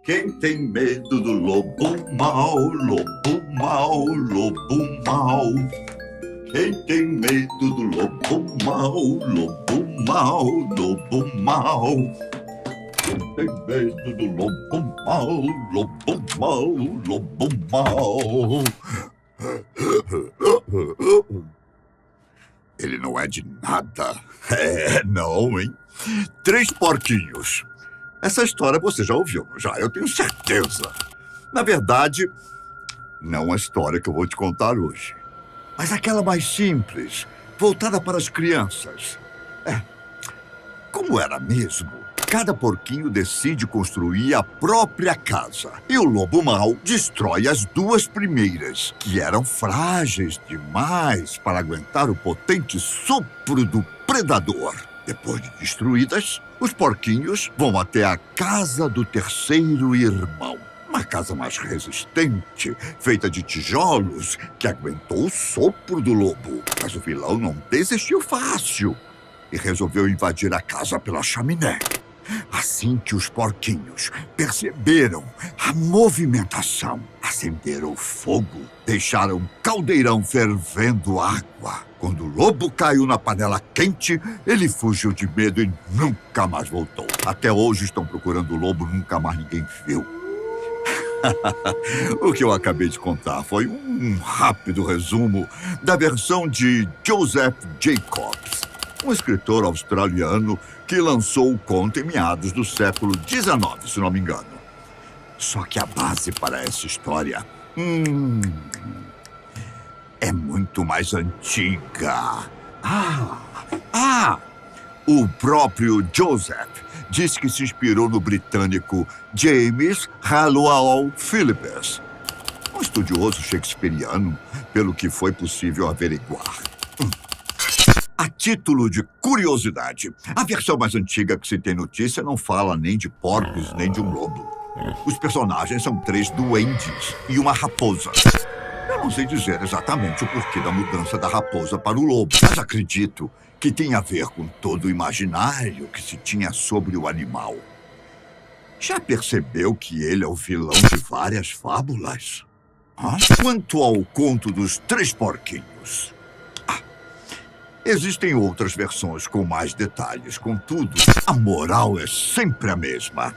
Quem tem medo do lobo mau, lobo mau, lobo mau? Quem tem medo do lobo mau, lobo mau, lobo mau? Quem tem medo do lobo mau, lobo mau, lobo mau? Ele não é de nada. Não, hein? 3 porquinhos. Essa história você já ouviu, já? Eu tenho certeza. Na verdade, não a história que eu vou te contar hoje, mas aquela mais simples, voltada para as crianças. Como era mesmo? Cada porquinho decide construir a própria casa. E o lobo mau destrói as 2 primeiras, que eram frágeis demais para aguentar o potente sopro do predador. Depois de destruídas, os porquinhos vão até a casa do terceiro irmão. Uma casa mais resistente, feita de tijolos, que aguentou o sopro do lobo. Mas o vilão não desistiu fácil e resolveu invadir a casa pela chaminé. Assim que os porquinhos perceberam a movimentação, acenderam o fogo, deixaram um caldeirão fervendo água. Quando o lobo caiu na panela quente, ele fugiu de medo e nunca mais voltou. Até hoje estão procurando o lobo, nunca mais ninguém viu. O que eu acabei de contar foi um rápido resumo da versão de Joseph Jacobs, um escritor australiano que lançou o conto em meados do século XIX, se não me engano. Só que a base para essa história é muito mais antiga. O próprio Joseph diz que se inspirou no britânico James Halliwell Phillips, um estudioso shakespeariano, pelo que foi possível averiguar. A título de curiosidade, a versão mais antiga que se tem notícia não fala nem de porcos nem de um lobo. Os personagens são 3 duendes e uma raposa. Eu não sei dizer exatamente o porquê da mudança da raposa para o lobo, mas acredito que tem a ver com todo o imaginário que se tinha sobre o animal. Já percebeu que ele é o vilão de várias fábulas? Quanto ao conto dos 3 porquinhos, existem outras versões com mais detalhes. Contudo, a moral é sempre a mesma.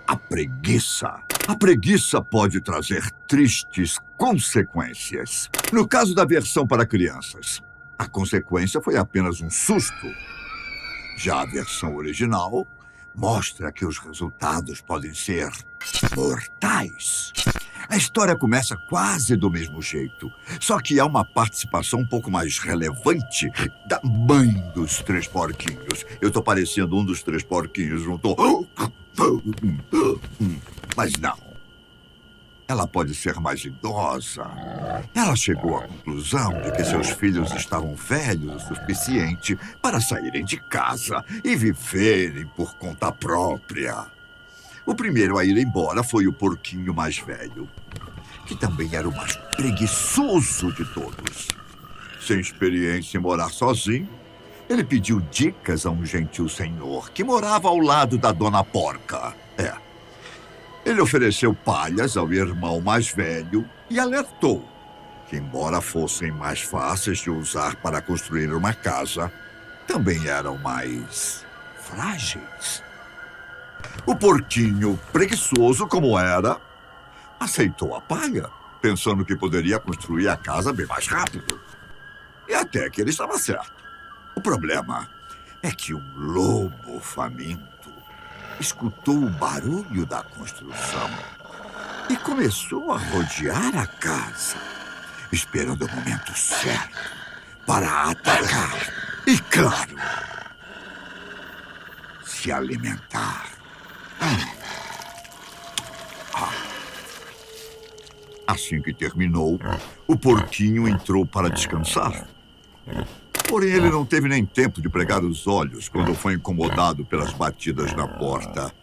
A preguiça. A preguiça pode trazer tristes consequências. No caso da versão para crianças, a consequência foi apenas um susto. Já a versão original mostra que os resultados podem ser mortais. A história começa quase do mesmo jeito, só que há uma participação um pouco mais relevante da mãe dos 3 porquinhos. Eu tô parecendo um dos 3 porquinhos, não tô? Mas não. Ela pode ser mais idosa. Ela chegou à conclusão de que seus filhos estavam velhos o suficiente para saírem de casa e viverem por conta própria. O primeiro a ir embora foi o porquinho mais velho, que também era o mais preguiçoso de todos. Sem experiência em morar sozinho, ele pediu dicas a um gentil senhor que morava ao lado da dona Porca. Ele ofereceu palhas ao irmão mais velho e alertou que, embora fossem mais fáceis de usar para construir uma casa, também eram mais frágeis. O porquinho, preguiçoso como era, aceitou a palha, pensando que poderia construir a casa bem mais rápido. E até que ele estava certo. O problema é que um lobo faminto escutou o barulho da construção e começou a rodear a casa, esperando o momento certo para atacar e, claro, se alimentar. Assim que terminou, o porquinho entrou para descansar. Porém, ele não teve nem tempo de pregar os olhos quando foi incomodado pelas batidas na porta.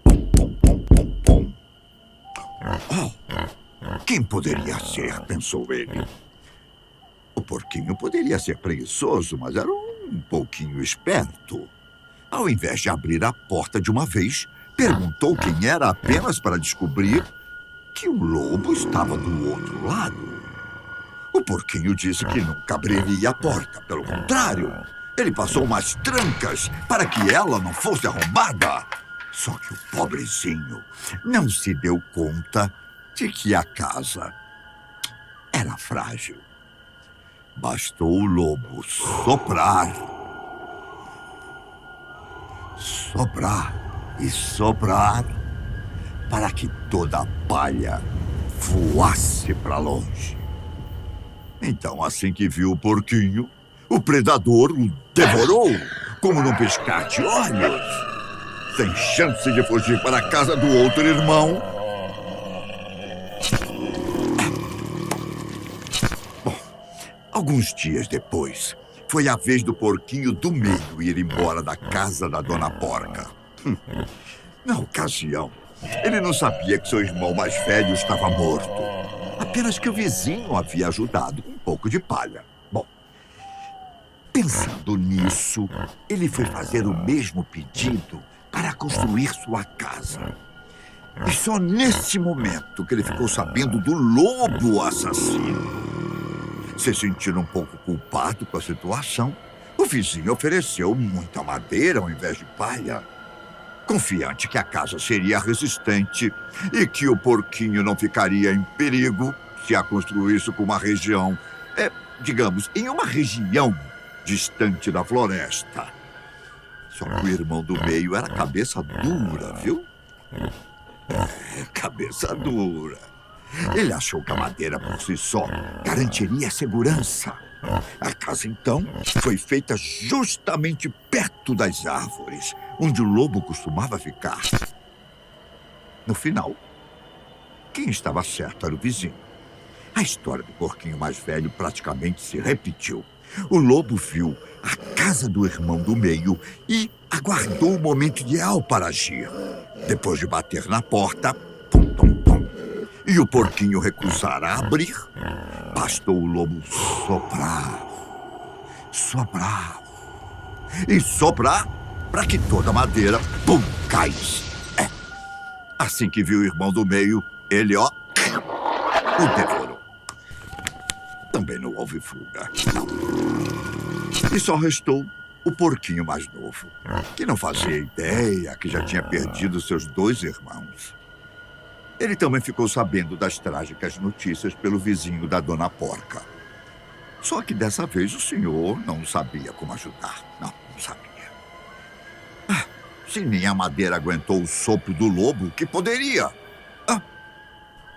Pom, pom, pom, pom. Quem poderia ser? Pensou ele. O porquinho poderia ser preguiçoso, mas era um pouquinho esperto. Ao invés de abrir a porta de uma vez, Perguntou quem era apenas para descobrir que o lobo estava do outro lado. O porquinho disse que nunca abriria a porta. Pelo contrário, ele passou umas trancas para que ela não fosse arrombada. Só que o pobrezinho não se deu conta de que a casa era frágil. Bastou o lobo soprar e soprar para que toda a palha voasse para longe. Então, assim que viu o porquinho, o predador o devorou como num piscar de olhos. Sem chance de fugir para a casa do outro irmão. Bom, alguns dias depois, foi a vez do porquinho do meio ir embora da casa da Dona Porca. Na ocasião, ele não sabia que seu irmão mais velho estava morto. Apenas que o vizinho havia ajudado com um pouco de palha. Bom, pensando nisso, ele foi fazer o mesmo pedido para construir sua casa. E só nesse momento que ele ficou sabendo do lobo assassino. Se sentindo um pouco culpado com a situação, o vizinho ofereceu muita madeira ao invés de palha. Confiante que a casa seria resistente e que o porquinho não ficaria em perigo se a construísse com uma região, digamos, em uma região distante da floresta. Só que o irmão do meio era cabeça dura, viu? Cabeça dura. Ele achou que a madeira por si só garantiria a segurança. A casa, então, foi feita justamente perto das árvores, onde o lobo costumava ficar. No final, quem estava certo era o vizinho. A história do porquinho mais velho praticamente se repetiu. O lobo viu a casa do irmão do meio e aguardou o momento ideal para agir. Depois de bater na porta, pum, pum, pum, e o porquinho recusar a abrir, bastou o lobo soprar e soprar para que toda a madeira, pum, caísse. Assim que viu o irmão do meio, ele, o devorou. Também não houve fuga, não. E só restou o porquinho mais novo, que não fazia ideia que já tinha perdido seus 2 irmãos. Ele também ficou sabendo das trágicas notícias pelo vizinho da Dona Porca. Só que dessa vez o senhor não sabia como ajudar. Não sabia. Se nem a madeira aguentou o sopro do lobo, o que poderia?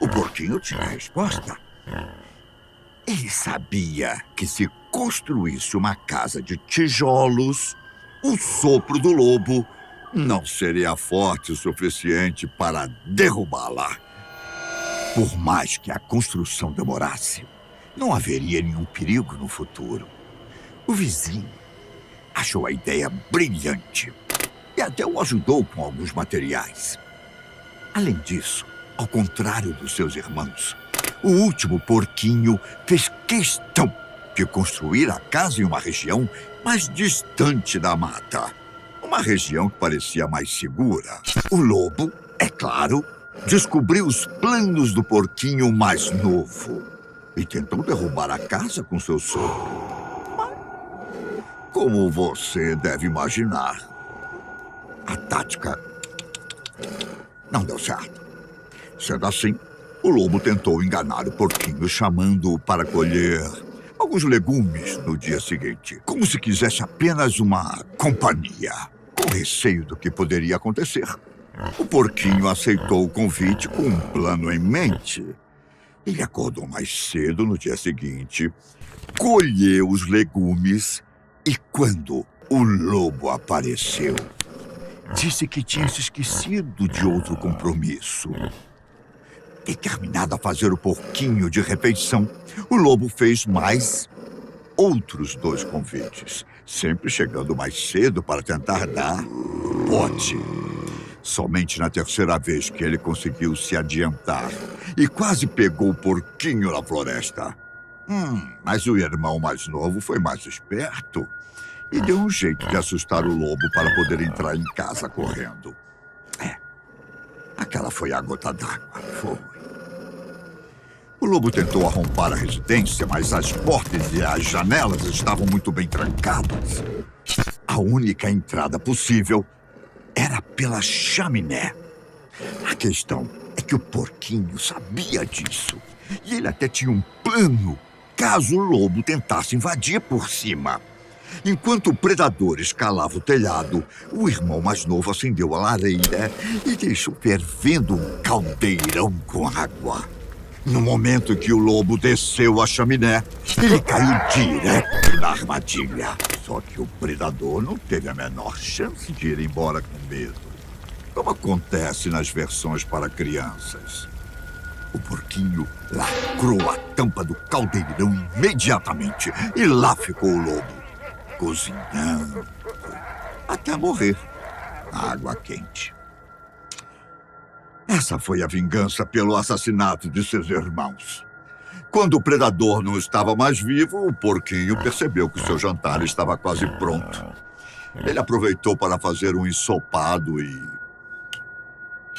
O porquinho tinha a resposta. Ele sabia que se construísse uma casa de tijolos, o sopro do lobo não seria forte o suficiente para derrubá-la. Por mais que a construção demorasse, não haveria nenhum perigo no futuro. O vizinho achou a ideia brilhante e até o ajudou com alguns materiais. Além disso, ao contrário dos seus irmãos, o último porquinho fez questão de construir a casa em uma região mais distante da mata. Uma região que parecia mais segura. O lobo, é claro, descobriu os planos do porquinho mais novo e tentou derrubar a casa com seu sopro. Mas, como você deve imaginar, a tática não deu certo. Sendo assim, o lobo tentou enganar o porquinho, chamando-o para colher alguns legumes no dia seguinte, como se quisesse apenas uma companhia, com receio do que poderia acontecer. O porquinho aceitou o convite com um plano em mente. Ele acordou mais cedo no dia seguinte, colheu os legumes e, quando o lobo apareceu, disse que tinha se esquecido de outro compromisso. Determinado a fazer o porquinho de refeição, o lobo fez mais outros 2 convites, sempre chegando mais cedo para tentar dar bote. Somente na terceira vez que ele conseguiu se adiantar e quase pegou o porquinho na floresta. Mas o irmão mais novo foi mais esperto e deu um jeito de assustar o lobo para poder entrar em casa correndo. Aquela foi a gota d'água. Foi. O lobo tentou arrombar a residência, mas as portas e as janelas estavam muito bem trancadas. A única entrada possível era pela chaminé. A questão é que o porquinho sabia disso. E ele até tinha um plano caso o lobo tentasse invadir por cima. Enquanto o predador escalava o telhado, o irmão mais novo acendeu a lareira e deixou fervendo um caldeirão com água. No momento que o lobo desceu a chaminé, ele caiu direto na armadilha. Só que o predador não teve a menor chance de ir embora com medo, como acontece nas versões para crianças. O porquinho lacrou a tampa do caldeirão imediatamente e lá ficou o lobo, cozinhando até morrer na água quente. Essa foi a vingança pelo assassinato de seus irmãos. Quando o predador não estava mais vivo, o porquinho percebeu que o seu jantar estava quase pronto. Ele aproveitou para fazer um ensopado e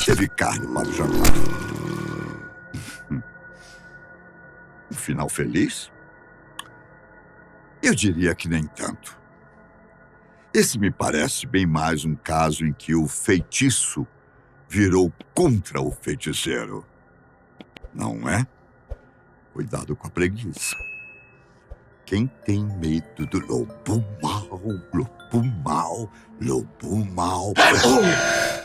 teve carne para o jantar. Um final feliz? Eu diria que nem tanto. Esse me parece bem mais um caso em que o feitiço virou contra o feiticeiro. Não é? Cuidado com a preguiça. Quem tem medo do lobo mau, lobo mau, lobo mau... Oh!